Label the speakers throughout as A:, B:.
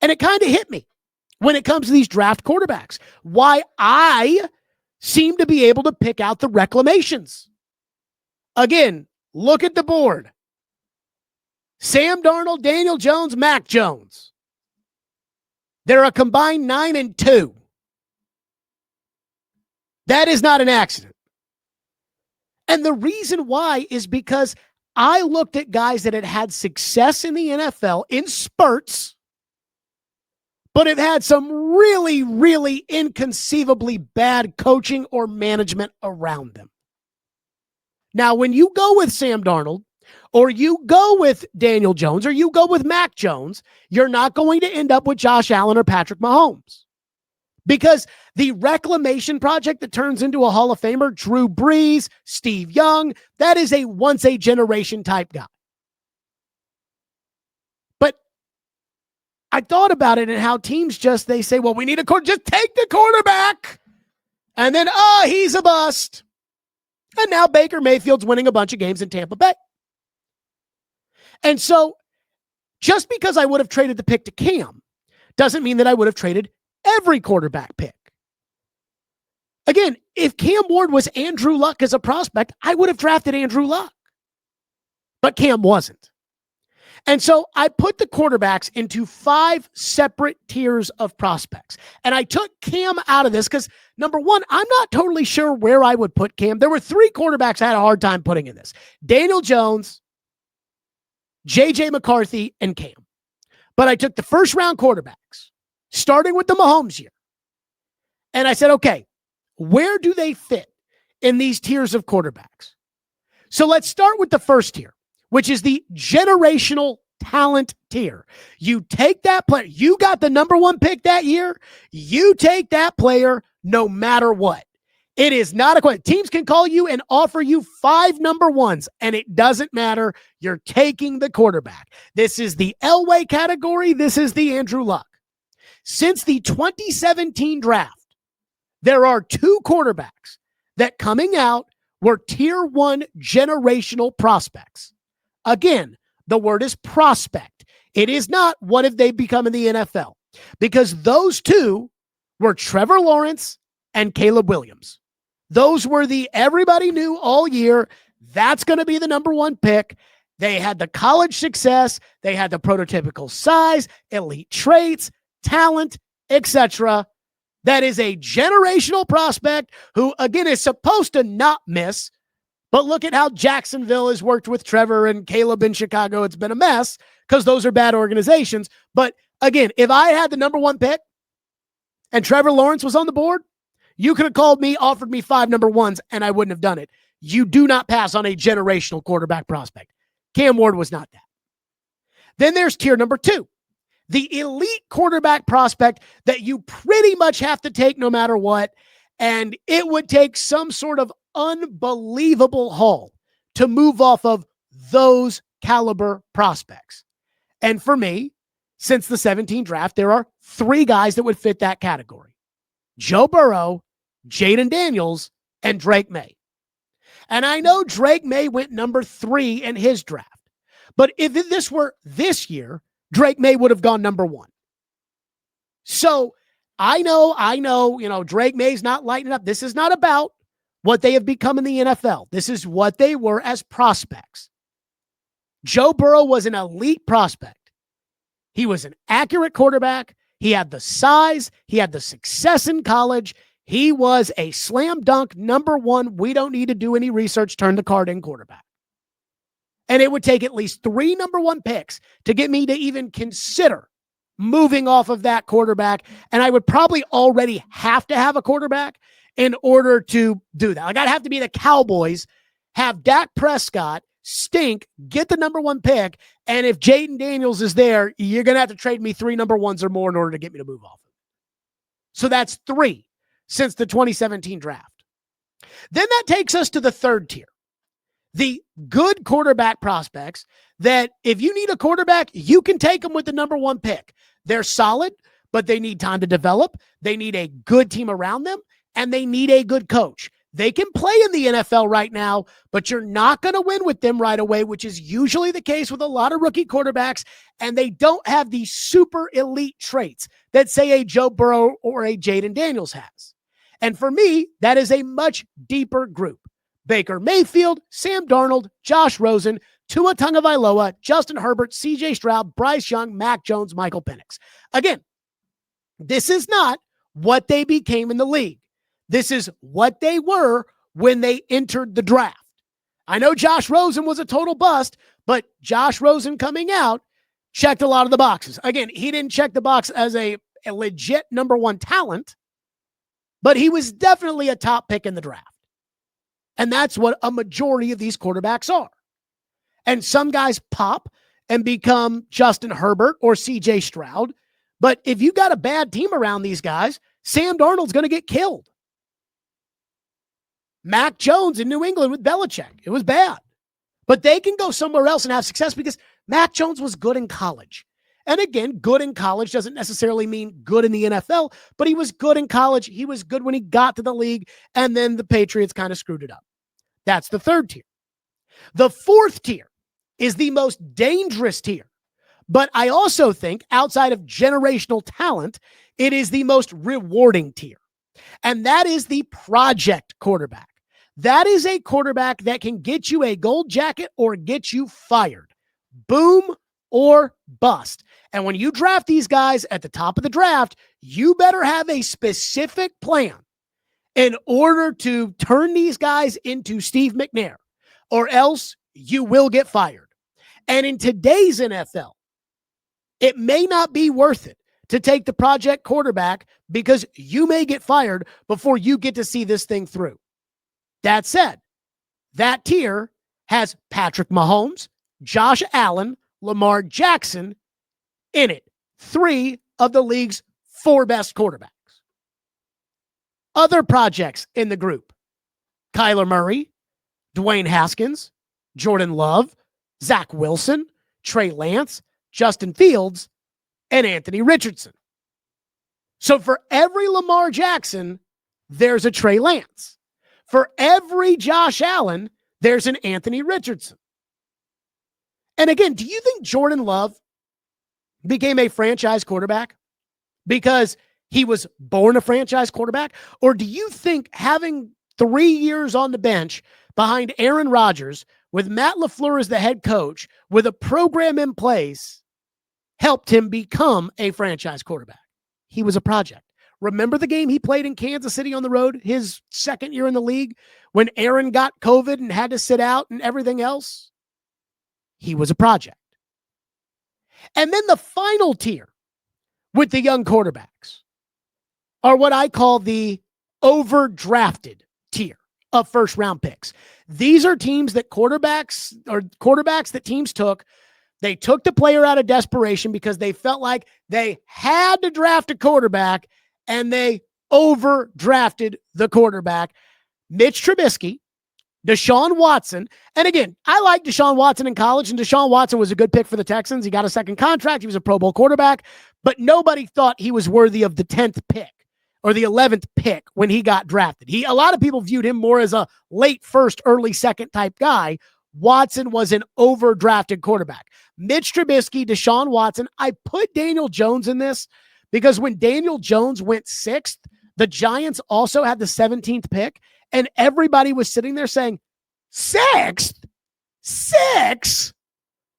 A: And it kind of hit me when it comes to these draft quarterbacks, why I seem to be able to pick out the reclamations. Again, look at the board. Sam Darnold, Daniel Jones, Mac Jones. They're a combined 9-2. That is not an accident. And the reason why is because I looked at guys that had had success in the NFL in spurts, but have had some really, really inconceivably bad coaching or management around them. Now, when you go with Sam Darnold, or you go with Daniel Jones, or you go with Mac Jones, you're not going to end up with Josh Allen or Patrick Mahomes. Because the reclamation project that turns into a Hall of Famer, Drew Brees, Steve Young, that is a once-a-generation type guy. But I thought about it and how teams they say, well, we need just take the quarterback. And then, he's a bust. And now Baker Mayfield's winning a bunch of games in Tampa Bay. And so just because I would have traded the pick to Cam doesn't mean that I would have traded every quarterback pick. Again, if Cam Ward was Andrew Luck as a prospect, I would have drafted Andrew Luck. But Cam wasn't. And so I put the quarterbacks into 5 separate tiers of prospects. And I took Cam out of this because, number one, I'm not totally sure where I would put Cam. There were 3 quarterbacks I had a hard time putting in this. Daniel Jones, J.J. McCarthy, and Cam. But I took the first-round quarterbacks, starting with the Mahomes year. And I said, okay, where do they fit in these tiers of quarterbacks? So let's start with the first tier, which is the generational talent tier. You take that player. You got the number 1 pick that year. You take that player no matter what. It is not a question. Teams can call you and offer you 5 number 1s, and it doesn't matter. You're taking the quarterback. This is the Elway category. This is the Andrew Luck. Since the 2017 draft, there are 2 quarterbacks that coming out were tier 1 generational prospects. Again, the word is prospect. It is not what have they become in the NFL, because those 2 were Trevor Lawrence and Caleb Williams. Those were everybody knew all year, that's going to be the number 1 pick. They had the college success. They had the prototypical size, elite traits, talent, etc. That is a generational prospect who, again, is supposed to not miss. But look at how Jacksonville has worked with Trevor and Caleb in Chicago. It's been a mess because those are bad organizations. But again, if I had the number 1 pick and Trevor Lawrence was on the board, you could have called me, offered me 5 number 1s, and I wouldn't have done it. You do not pass on a generational quarterback prospect. Cam Ward was not that. Then there's tier number 2, the elite quarterback prospect that you pretty much have to take no matter what, and it would take some sort of unbelievable haul to move off of those caliber prospects. And for me, since the 17 draft, there are 3 guys that would fit that category: Joe Burrow, Jaden Daniels, and Drake May. And I know Drake May went number 3 in his draft, but if this were this year, Drake May would have gone number 1. So I know, Drake May's not lighting up. This is not about what they have become in the NFL. This is what they were as prospects. Joe Burrow was an elite prospect. He was an accurate quarterback. He had the size. He had the success in college. He was a slam dunk number 1. We don't need to do any research. Turn the card in quarterback. And it would take at least 3 number 1 picks to get me to even consider moving off of that quarterback. And I would probably already have to have a quarterback in order to do that. Like, I'd have to be the Cowboys, have Dak Prescott stink, get the number 1 pick, and if Jaden Daniels is there, you're going to have to trade me 3 number 1s or more in order to get me to move off of it. So that's 3 since the 2017 draft. Then that takes us to the 3rd tier, the good quarterback prospects that if you need a quarterback, you can take them with the number 1 pick. They're solid, but they need time to develop. They need a good team around them, and they need a good coach. They can play in the NFL right now, but you're not going to win with them right away, which is usually the case with a lot of rookie quarterbacks, and they don't have the super elite traits that, say, a Joe Burrow or a Jaden Daniels has. And for me, that is a much deeper group. Baker Mayfield, Sam Darnold, Josh Rosen, Tua Tagovailoa, Justin Herbert, CJ Stroud, Bryce Young, Mac Jones, Michael Penix. Again, this is not what they became in the league. This is what they were when they entered the draft. I know Josh Rosen was a total bust, but Josh Rosen coming out checked a lot of the boxes. Again, he didn't check the box as a legit number one talent, but he was definitely a top pick in the draft. And that's what a majority of these quarterbacks are. And some guys pop and become Justin Herbert or CJ Stroud. But if you got a bad team around these guys, Sam Darnold's going to get killed. Mac Jones in New England with Belichick. It was bad. But they can go somewhere else and have success because Mac Jones was good in college. And again, good in college doesn't necessarily mean good in the NFL, but he was good in college. He was good when he got to the league, and then the Patriots kind of screwed it up. That's the third tier. The fourth tier is the most dangerous tier. But I also think outside of generational talent, it is the most rewarding tier. And that is the project quarterback. That is a quarterback that can get you a gold jacket or get you fired. Boom or bust. And when you draft these guys at the top of the draft, you better have a specific plan in order to turn these guys into Steve McNair, or else you will get fired. And in today's NFL, it may not be worth it to take the project quarterback because you may get fired before you get to see this thing through. That said, that tier has Patrick Mahomes, Josh Allen, Lamar Jackson in it. 3 of the league's 4 best quarterbacks. Other projects in the group: Kyler Murray, Dwayne Haskins, Jordan Love, Zach Wilson, Trey Lance, Justin Fields, and Anthony Richardson. So for every Lamar Jackson, there's a Trey Lance. For every Josh Allen, there's an Anthony Richardson. And again, do you think Jordan Love became a franchise quarterback because he was born a franchise quarterback? Or do you think having 3 years on the bench behind Aaron Rodgers with Matt LaFleur as the head coach with a program in place helped him become a franchise quarterback? He was a project. Remember the game he played in Kansas City on the road, his second year in the league, when Aaron got COVID and had to sit out and everything else? He was a project. And then the final tier with the young quarterbacks are what I call the overdrafted tier of first-round picks. These are teams that quarterbacks that teams took. They took the player out of desperation because they felt like they had to draft a quarterback, and they overdrafted the quarterback. Mitch Trubisky, Deshaun Watson. And again, I liked Deshaun Watson in college, and Deshaun Watson was a good pick for the Texans. He got a second contract. He was a Pro Bowl quarterback, but nobody thought he was worthy of the 10th pick or the 11th pick when he got drafted. A lot of people viewed him more as a late first, early second type guy. Watson was an overdrafted quarterback. Mitch Trubisky, Deshaun Watson. I put Daniel Jones in this because when Daniel Jones went 6th, the Giants also had the 17th pick, and everybody was sitting there saying, 6th? 6?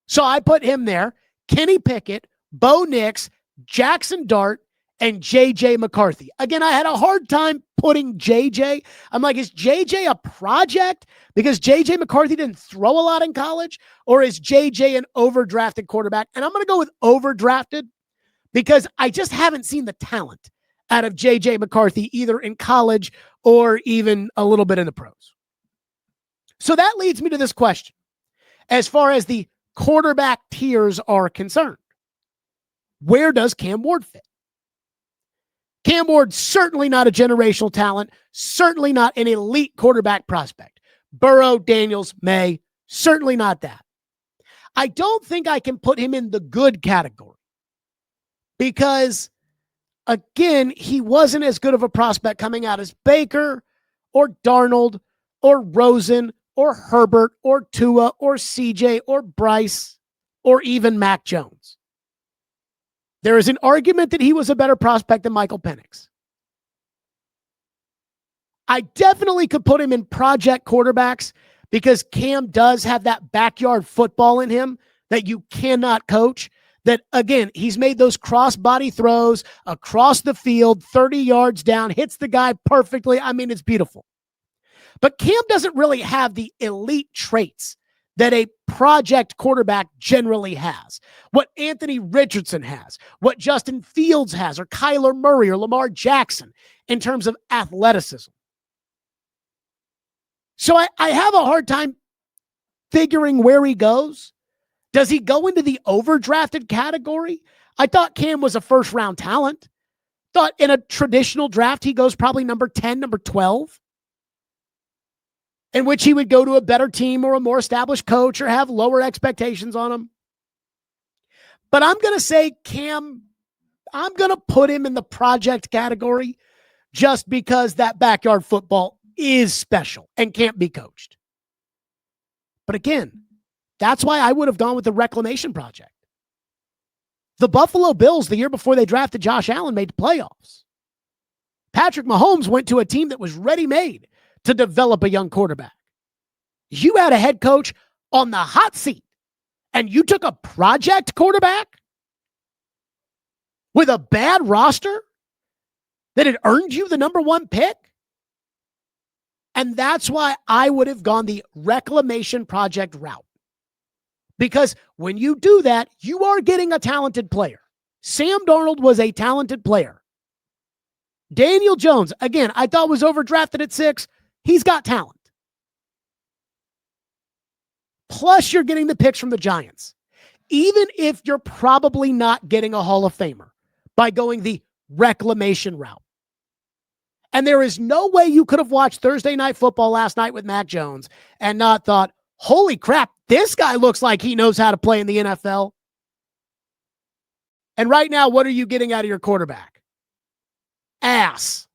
A: So I put him there. Kenny Pickett, Bo Nix, Jackson Dart, and J.J. McCarthy. Again, I had a hard time putting J.J. I'm like, is J.J. a project because J.J. McCarthy didn't throw a lot in college? Or is J.J. an overdrafted quarterback? And I'm going to go with overdrafted because I just haven't seen the talent out of J.J. McCarthy either in college or even a little bit in the pros. So that leads me to this question. As far as the quarterback tiers are concerned, where does Cam Ward fit? Cam Ward, certainly not a generational talent, certainly not an elite quarterback prospect. Burrow, Daniels, May, certainly not that. I don't think I can put him in the good category because, again, he wasn't as good of a prospect coming out as Baker or Darnold or Rosen or Herbert or Tua or CJ or Bryce or even Mac Jones. There is an argument that he was a better prospect than Michael Penix. I definitely could put him in project quarterbacks because Cam does have that backyard football in him that you cannot coach. That, again, he's made those cross-body throws across the field, 30 yards down, hits the guy perfectly. I mean, it's beautiful. But Cam doesn't really have the elite traits that a project quarterback generally has. What Anthony Richardson has, what Justin Fields has, or Kyler Murray or Lamar Jackson in terms of athleticism. So I have a hard time figuring where he goes. Does he go into the overdrafted category? I thought Cam was a first-round talent. Thought in a traditional draft, he goes probably number 10, number 12, in which he would go to a better team or a more established coach or have lower expectations on him. But I'm going to say Cam, I'm going to put him in the project category just because that backyard football is special and can't be coached. But again, that's why I would have gone with the reclamation project. The Buffalo Bills, the year before they drafted Josh Allen, made the playoffs. Patrick Mahomes went to a team that was ready-made to develop a young quarterback. You had a head coach on the hot seat, and you took a project quarterback with a bad roster that had earned you the number one pick? And that's why I would have gone the reclamation project route. Because when you do that, you are getting a talented player. Sam Darnold was a talented player. Daniel Jones, again, I thought was overdrafted at 6. He's got talent. Plus, you're getting the picks from the Giants. Even if you're probably not getting a Hall of Famer by going the reclamation route. And there is no way you could have watched Thursday Night Football last night with Mac Jones and not thought, holy crap, this guy looks like he knows how to play in the NFL. And right now, what are you getting out of your quarterback? Ass.